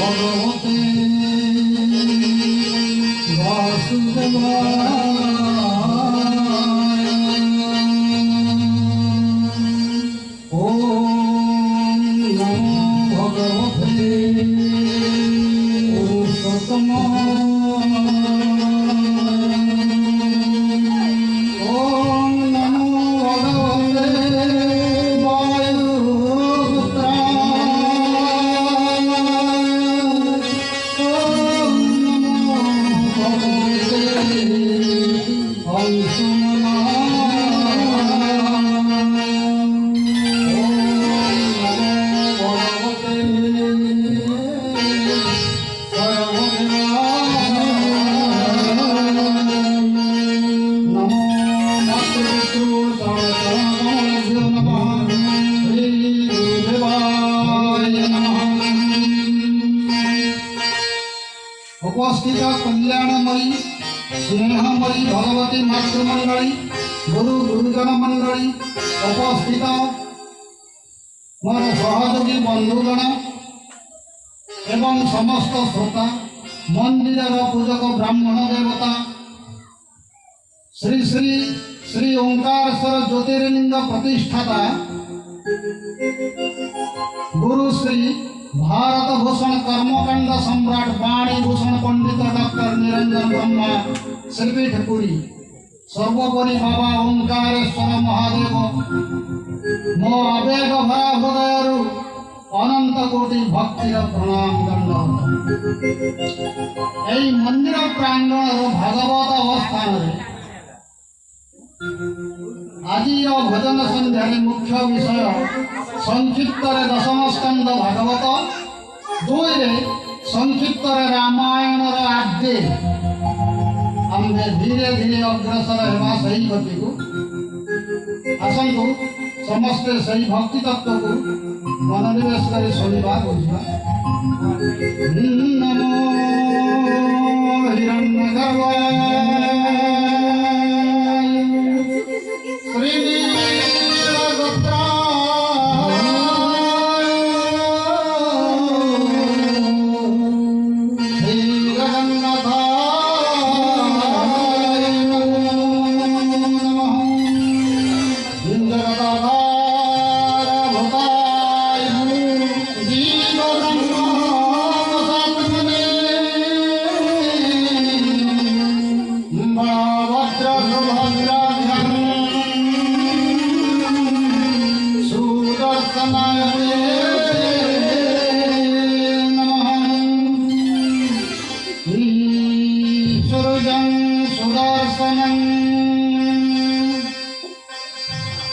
भगवते वासुदेवाय। ओम नमो भगवते पुरुषोत्तमाय। उपस्थित कल्याणमयी स्नेहमयी भगवती मातृमंडली गुरु गुरुजन मंडली उपस्थित मोर सहयोगी बंधुगण एवं समस्त श्रोता मंदिर पूजक ब्राह्मण देवता श्री श्री श्री ओंकारेश्वर ज्योतिर्लिंग प्रतिष्ठाता गुरु श्री भारत भूषण कर्मकांड सम्राट वाणी भूषण पंडित डॉक्टर निरंजन ब्रह्मा श्रीपीठ पुरी सर्वोपरि बाबा ओंकारेश्वर महादेव मो आवेग भरा हृदय अनंत कोटि भक्तिर प्रणाम दंड। यही मंदिर प्रांगण भागवत अवस्थान आज भजन संध्या मुख्य विषय संक्षिप्त दशम स्कंद भागवत दुई संक्षिप्त रामायण आद्य आम धीरे धीरे अग्रसर होगा सही गति को आसतु समस्ते सही भक्ति तत्व को मनोनिवेश कर शुणा बुझा। नमो हिरण्यगर्भाय सुदर्शनं